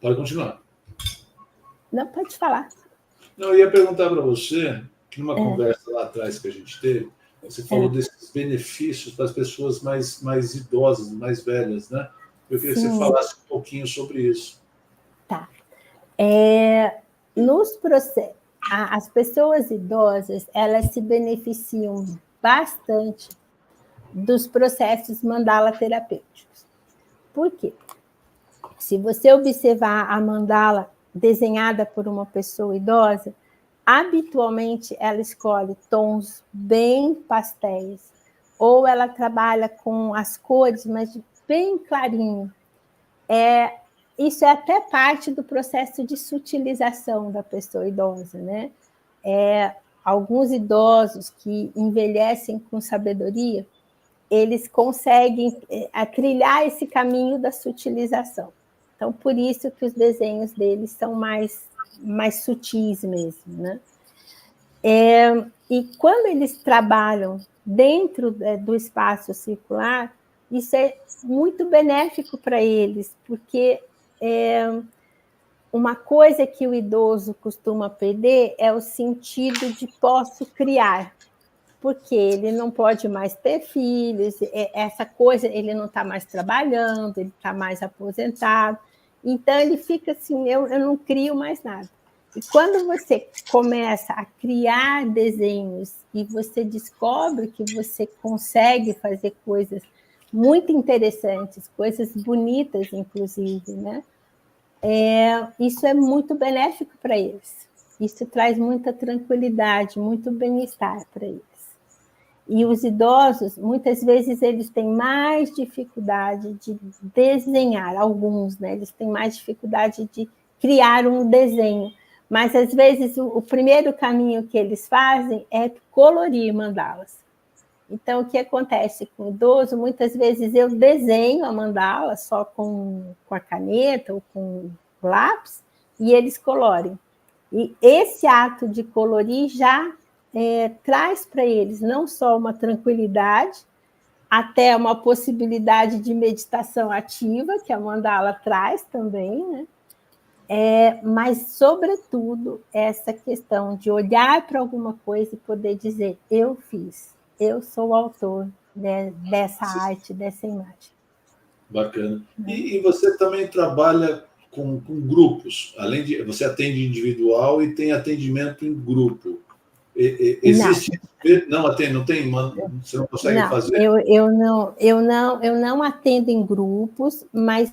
A: Pode continuar.
B: Não, pode falar.
A: Não, eu ia perguntar para você, que numa conversa lá atrás que a gente teve, você falou desses benefícios para as pessoas mais idosas, mais velhas, né? Eu queria que você falasse um pouquinho sobre isso.
B: Tá. As pessoas idosas, elas se beneficiam bastante dos processos mandala terapêuticos. Por quê? Se você observar a mandala desenhada por uma pessoa idosa, habitualmente ela escolhe tons bem pastéis, ou ela trabalha com as cores, mas bem clarinho. Isso é até parte do processo de sutilização da pessoa idosa, né? Alguns idosos que envelhecem com sabedoria, eles conseguem trilhar esse caminho da sutilização. Então, por isso que os desenhos deles são mais sutis mesmo, né? E quando eles trabalham dentro do espaço circular, isso é muito benéfico para eles, porque uma coisa que o idoso costuma perder é o sentido de posso criar, porque ele não pode mais ter filhos, essa coisa, ele não está mais trabalhando, ele está mais aposentado, então ele fica assim, eu não crio mais nada. E quando você começa a criar desenhos e você descobre que você consegue fazer coisas muito interessantes, coisas bonitas, inclusive, né? Isso é muito benéfico para eles. Isso traz muita tranquilidade, muito bem-estar para eles. E os idosos, muitas vezes, eles têm mais dificuldade de desenhar, alguns, né? Eles têm mais dificuldade de criar um desenho. Mas, às vezes, o primeiro caminho que eles fazem é colorir mandalas. Então, o que acontece com o idoso? Muitas vezes eu desenho a mandala só com a caneta ou com o lápis e eles colorem. E esse ato de colorir já traz para eles não só uma tranquilidade, até uma possibilidade de meditação ativa, que a mandala traz também, né? Mas, sobretudo, essa questão de olhar para alguma coisa e poder dizer, eu fiz, eu sou o autor dessa arte, dessa imagem.
A: Bacana. E você também trabalha com grupos, além de... Você atende individual e tem atendimento em grupo. Existe... Não tem? Você não consegue fazer?
B: Eu não atendo em grupos, mas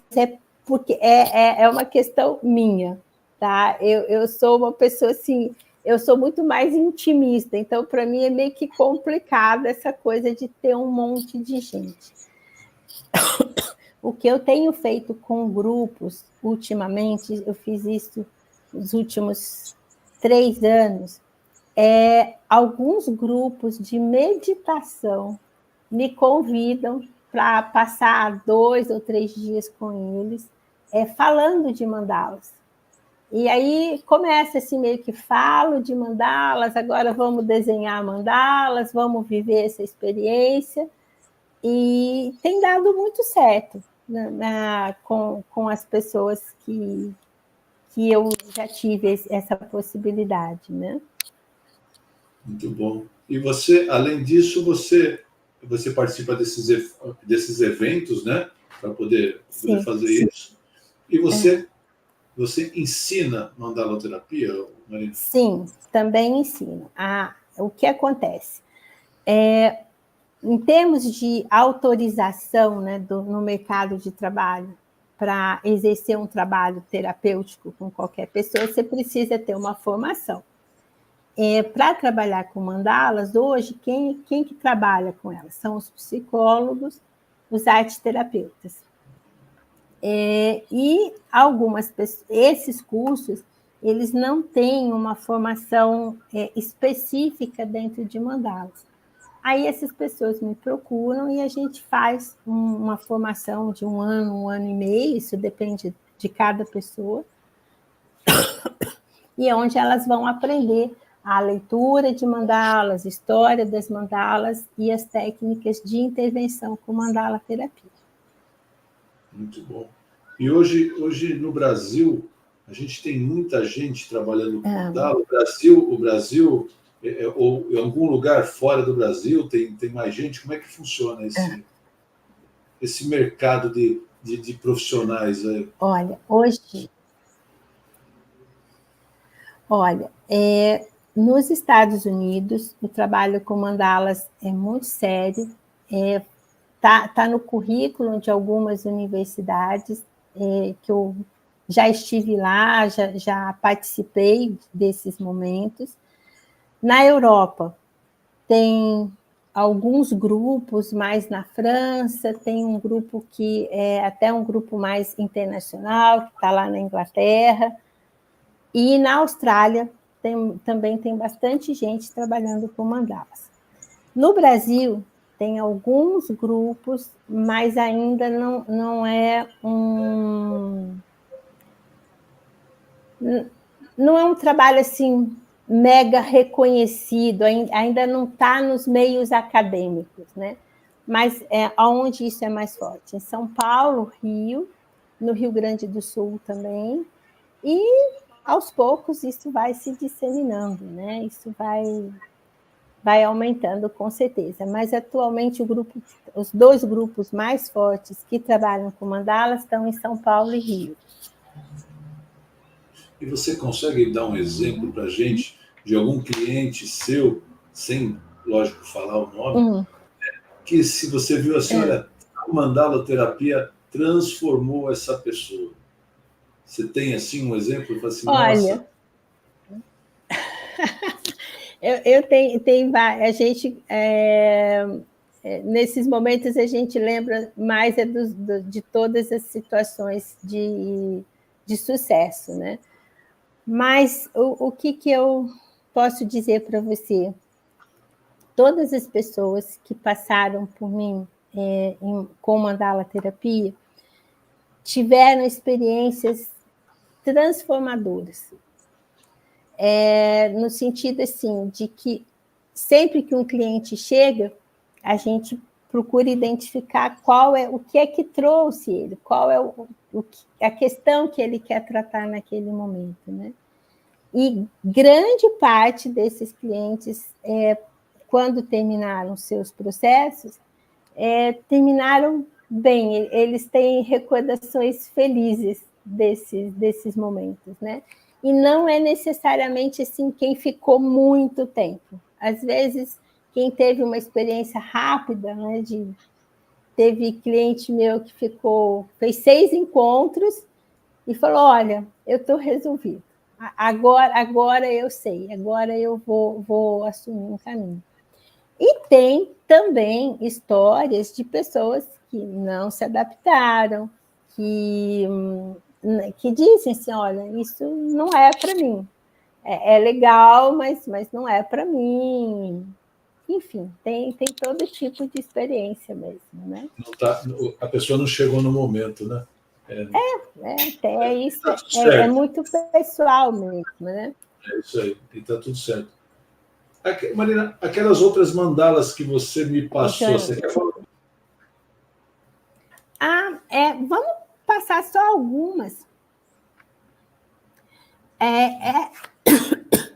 B: porque é uma questão minha, tá? Eu sou uma pessoa assim, eu sou muito mais intimista, então para mim é meio que complicado essa coisa de ter um monte de gente. O que eu tenho feito com grupos, ultimamente, eu fiz isso nos últimos 3 anos, Alguns grupos de meditação me convidam para passar 2 ou 3 dias com eles, falando de mandalas. E aí começa assim, meio que falo de mandalas, agora vamos desenhar mandalas, vamos viver essa experiência. E tem dado muito certo com as pessoas que eu já tive essa possibilidade, né?
A: Muito bom. E você, além disso, você participa desses eventos, né? Para poder fazer isso. E você ensina mandaloterapia, Marina?
B: Sim, também ensino. O que acontece? Em termos de autorização, né, no mercado de trabalho, para exercer um trabalho terapêutico com qualquer pessoa, você precisa ter uma formação. Para trabalhar com mandalas, hoje, quem que trabalha com elas? São os psicólogos, os arteterapeutas. E algumas pessoas, esses cursos, eles não têm uma formação específica dentro de mandalas. Aí essas pessoas me procuram e a gente faz uma formação de 1 ano, 1 ano e meio, isso depende de cada pessoa, e é onde elas vão aprender a leitura de mandalas, história das mandalas e as técnicas de intervenção com mandala terapia.
A: Muito bom. E hoje no Brasil, a gente tem muita gente trabalhando com mandala. O Brasil ou em algum lugar fora do Brasil tem mais gente? Como é que funciona esse mercado de profissionais?
B: Olha, nos Estados Unidos, o trabalho com mandalas é muito sério, tá no currículo de algumas universidades, que eu já estive lá, já participei desses momentos. Na Europa, tem alguns grupos, mais na França, tem um grupo que é até um grupo mais internacional, que está lá na Inglaterra, e na Austrália também tem bastante gente trabalhando com mandalas. No Brasil, tem alguns grupos, mas ainda não é um trabalho assim mega reconhecido, ainda não está nos meios acadêmicos, né? Mas onde isso é mais forte? Em São Paulo, Rio, no Rio Grande do Sul também, e aos poucos isso vai se disseminando, né? Isso vai aumentando com certeza, mas atualmente os 2 grupos mais fortes que trabalham com mandalas estão em São Paulo e Rio.
A: E você consegue dar um exemplo para a gente de algum cliente seu, sem, lógico, falar o nome, que se você viu assim, olha, a mandaloterapia transformou essa pessoa. Você tem assim um exemplo? Assim,
B: olha,
A: nossa.
B: eu tenho a gente nesses momentos a gente lembra mais de todas as situações de sucesso, né? Mas o que eu posso dizer para você? Todas as pessoas que passaram por mim com mandala terapia tiveram experiências transformadoras. No sentido assim, de que sempre que um cliente chega, a gente procura identificar o que é que trouxe ele, qual é a questão que ele quer tratar naquele momento, né? E grande parte desses clientes, quando terminaram seus processos, terminaram bem, eles têm recordações felizes desses momentos, né? E não é necessariamente assim quem ficou muito tempo. Às vezes, quem teve uma experiência rápida, né, teve cliente meu que fez 6 encontros e falou: olha, eu estou resolvido. Agora eu sei, agora eu vou assumir um caminho. E tem também histórias de pessoas que não se adaptaram, que dizem assim, olha, isso não é para mim. é legal, mas não é para mim. Enfim, tem todo tipo de experiência mesmo, né?
A: Não tá, a pessoa não chegou no momento, né?
B: Até isso
A: tá tudo
B: é
A: certo.
B: muito pessoal mesmo, né?
A: É isso aí, e está tudo certo. Marina, aquelas outras mandalas que você me passou, você quer falar?
B: Vamos passar só algumas.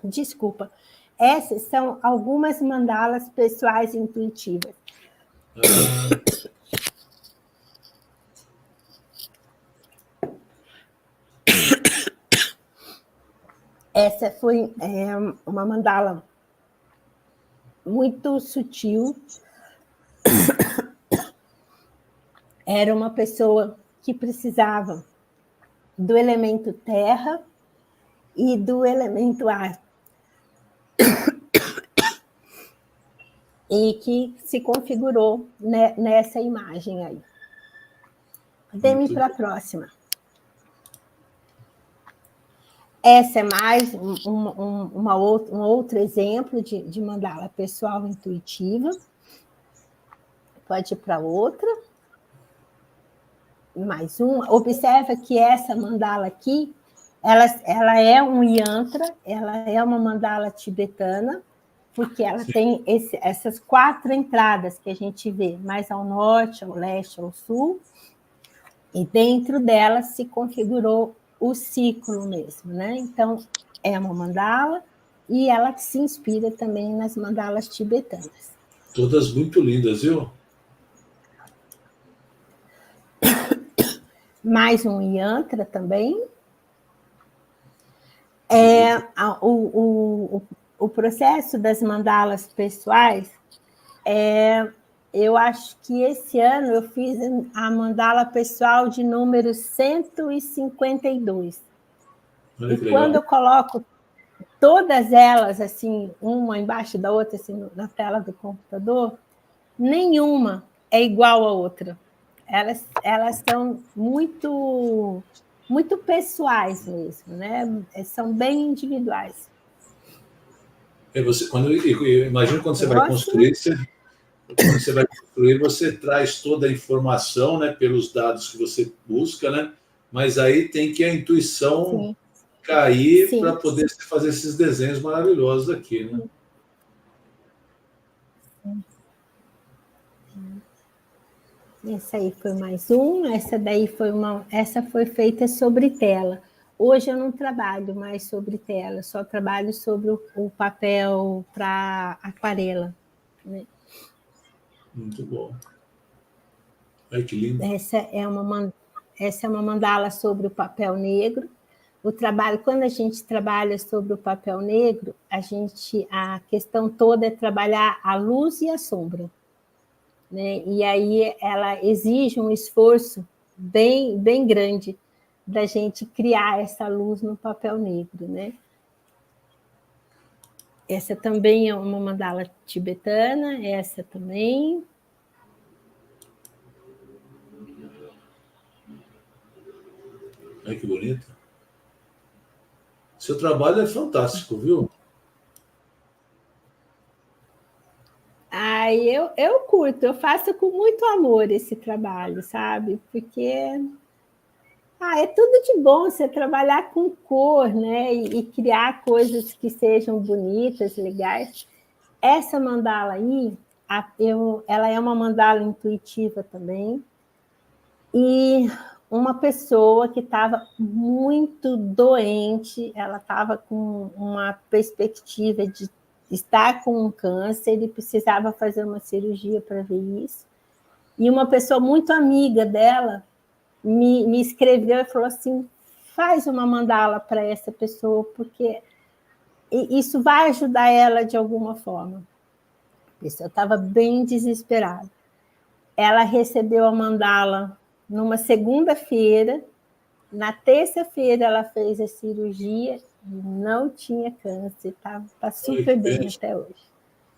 B: Desculpa. Essas são algumas mandalas pessoais intuitivas. Essa foi uma mandala muito sutil. Era uma pessoa que precisava do elemento terra e do elemento ar. E que se configurou nessa imagem aí. Dê-me para a próxima. Essa é mais um outro exemplo de mandala pessoal intuitiva. Pode ir para outra. Mais uma. Observa que essa mandala aqui, ela é um yantra, ela é uma mandala tibetana, porque ela tem essas 4 entradas que a gente vê, mais ao norte, ao leste, ao sul, e dentro dela se configurou o ciclo mesmo, né? Então, é uma mandala e ela se inspira também nas mandalas tibetanas.
A: Todas muito lindas, viu?
B: Mais um yantra também. O processo das mandalas pessoais, eu acho que esse ano eu fiz a mandala pessoal de número 152.
A: Olha que
B: E
A: legal.
B: quando eu coloco todas elas, assim, uma embaixo da outra, assim, na tela do computador, nenhuma é igual à outra. Elas são muito pessoais mesmo, né? São bem individuais.
A: Eu imagino quando você vai construir, você traz toda a informação, né, pelos dados que você busca, né? Mas aí tem que a intuição cair para poder fazer esses desenhos maravilhosos aqui, né?
B: Essa aí foi mais essa foi feita sobre tela. Hoje eu não trabalho mais sobre tela, só trabalho sobre o papel para aquarela, né?
A: Muito bom. Ai, que lindo.
B: Essa é uma mandala sobre o papel negro. Quando a gente trabalha sobre o papel negro, a questão toda é trabalhar a luz e a sombra, né? E aí ela exige um esforço bem grande da gente criar essa luz no papel negro, né? Essa também é uma mandala tibetana, essa também.
A: Ai, que bonito. Seu trabalho é fantástico, viu?
B: Eu curto, eu faço com muito amor esse trabalho, sabe? Porque é tudo de bom você trabalhar com cor, né? E criar coisas que sejam bonitas, legais. Essa mandala aí, ela é uma mandala intuitiva também. E uma pessoa que estava muito doente, ela estava com uma perspectiva de estar com um câncer e precisava fazer uma cirurgia para ver isso. E uma pessoa muito amiga dela me escreveu e falou assim: faz uma mandala para essa pessoa, porque isso vai ajudar ela de alguma forma. A pessoa estava bem desesperada. Ela recebeu a mandala numa segunda-feira. Na terça-feira ela fez a cirurgia e não tinha câncer, está super bem até hoje.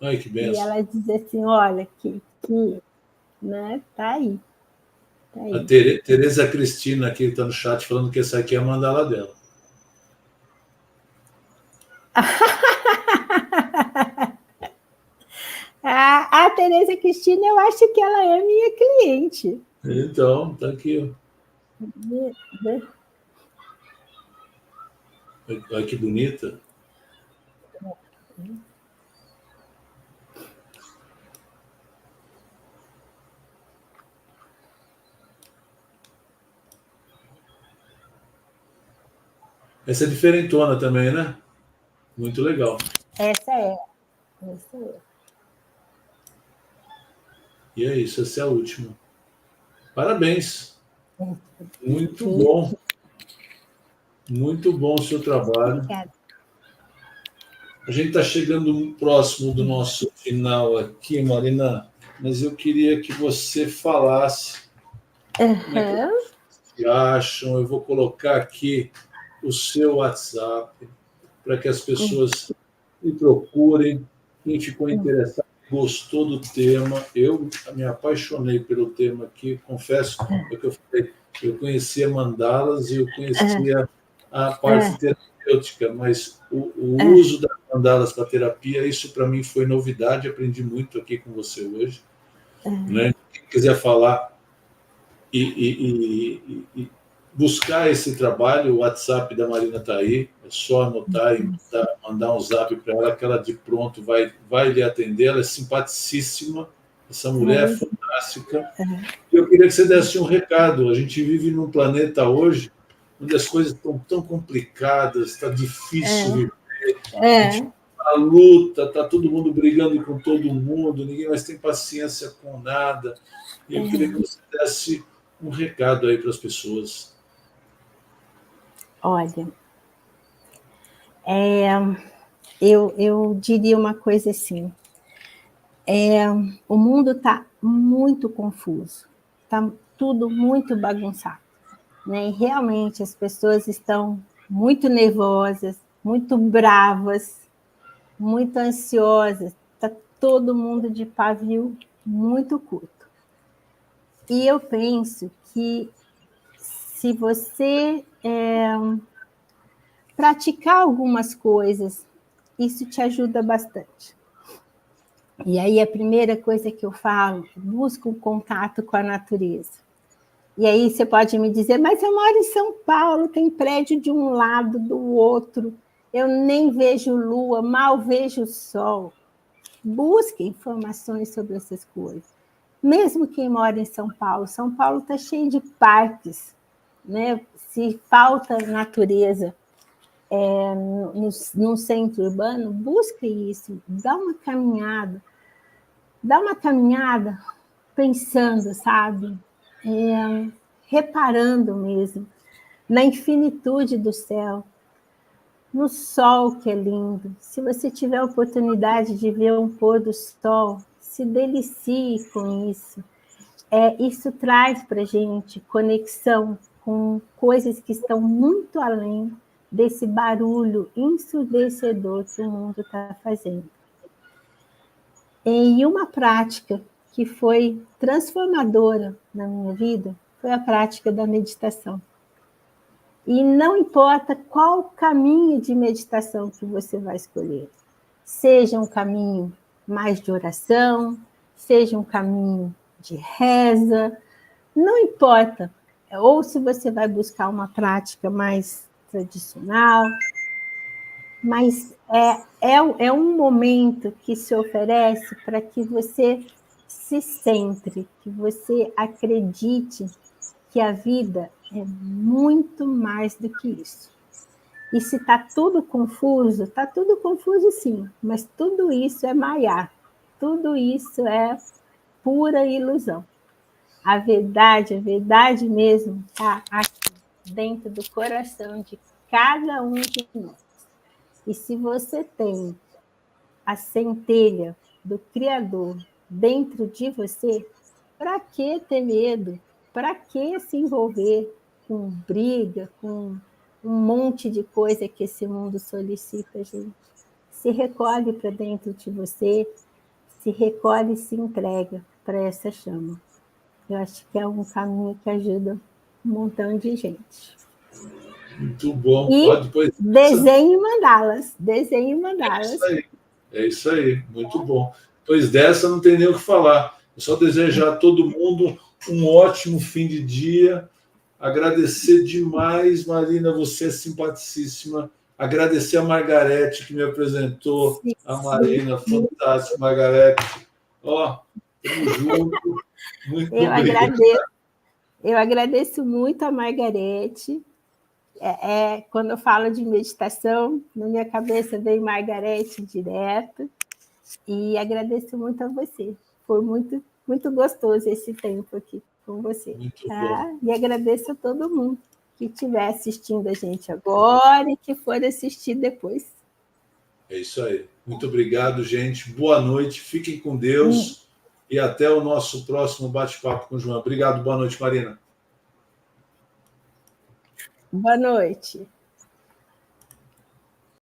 A: Ai, que benção.
B: E ela diz assim: olha, né, tá aí. Tá aí.
A: A Tereza Cristina aqui está no chat falando que essa aqui é a mandala dela.
B: A Tereza Cristina, eu acho que ela é minha cliente.
A: Então, tá aqui. Olha que bonita. Essa é diferentona também, né? Muito legal.
B: Essa é.
A: E é isso, essa é a última. Parabéns. Muito bom. Muito bom o seu trabalho.
B: Obrigada.
A: A gente está chegando próximo do nosso final aqui, Marina, mas eu queria que você falasse como é que vocês acham. Eu vou colocar aqui o seu WhatsApp para que as pessoas me procurem. Quem ficou interessado, gostou do tema. Eu me apaixonei pelo tema aqui, confesso, é o que eu falei. Eu conhecia mandalas e eu conhecia a parte terapêutica, mas o uso das mandalas para terapia, isso para mim foi novidade, aprendi muito aqui com você hoje. Né? Quem quiser falar e buscar esse trabalho, o WhatsApp da Marina está aí, é só anotar e mandar um zap para ela, que ela de pronto vai lhe atender. Ela é simpaticíssima, essa mulher é fantástica. E eu queria que você desse um recado. A gente vive num planeta hoje onde as coisas estão tão complicadas, está difícil viver. A luta, está todo mundo brigando com todo mundo, ninguém mais tem paciência com nada. E eu queria que você desse um recado aí para as pessoas.
B: Olha, eu diria uma coisa assim, o mundo está muito confuso, está tudo muito bagunçado, né? E realmente as pessoas estão muito nervosas, muito bravas, muito ansiosas, está todo mundo de pavio muito curto. E eu penso que se você praticar algumas coisas, isso te ajuda bastante. E aí a primeira coisa que eu falo, busca um contato com a natureza. E aí você pode me dizer, mas eu moro em São Paulo, tem prédio de um lado, do outro, eu nem vejo lua, mal vejo sol. Busque informações sobre essas coisas. Mesmo quem mora em São Paulo está cheio de parques, né? Se falta natureza no centro urbano, busque isso, dá uma caminhada pensando, sabe? Reparando mesmo na infinitude do céu, no sol que é lindo. Se você tiver a oportunidade de ver um pôr do sol, se delicie com isso. Isso traz para a gente conexão com coisas que estão muito além desse barulho ensurdecedor que o mundo está fazendo. E uma prática que foi transformadora na minha vida foi a prática da meditação. E não importa qual caminho de meditação que você vai escolher, seja um caminho mais de oração, seja um caminho de reza, não importa. Ou se você vai buscar uma prática mais tradicional, mas é um momento que se oferece para que você se centre, que você acredite que a vida é muito mais do que isso. E se está tudo confuso sim, mas tudo isso é maiá, tudo isso é pura ilusão. A verdade mesmo está aqui, dentro do coração de cada um de nós. E se você tem a centelha do Criador dentro de você, para que ter medo? Para que se envolver com briga, com um monte de coisa que esse mundo solicita, gente? Se recolhe para dentro de você, se recolhe e se entrega para essa chama. Eu acho que é um caminho que ajuda um montão de gente.
A: Muito bom.
B: E
A: Pode depois.
B: desenhe mandalas. Desenhe mandalas.
A: É isso aí. Muito bom. Depois dessa, não tem nem o que falar. Eu só desejar a todo mundo um ótimo fim de dia. Agradecer demais, Marina, você é simpaticíssima. Agradecer a Margarete, que me apresentou.
B: Sim,
A: A Marina, fantástica, Margarete. Ó, estamos juntos. Muito obrigado.
B: Eu agradeço muito a Margarete. Quando eu falo de meditação, na minha cabeça vem Margarete direto. E agradeço muito a você. Foi muito, muito gostoso esse tempo aqui com você.
A: Muito
B: tá?
A: bom.
B: E agradeço a todo mundo que estiver assistindo a gente agora e que for assistir depois.
A: É isso aí. Muito obrigado, gente. Boa noite. Fiquem com Deus. E até o nosso próximo bate-papo com o João. Obrigado. Boa noite, Marina.
B: Boa noite.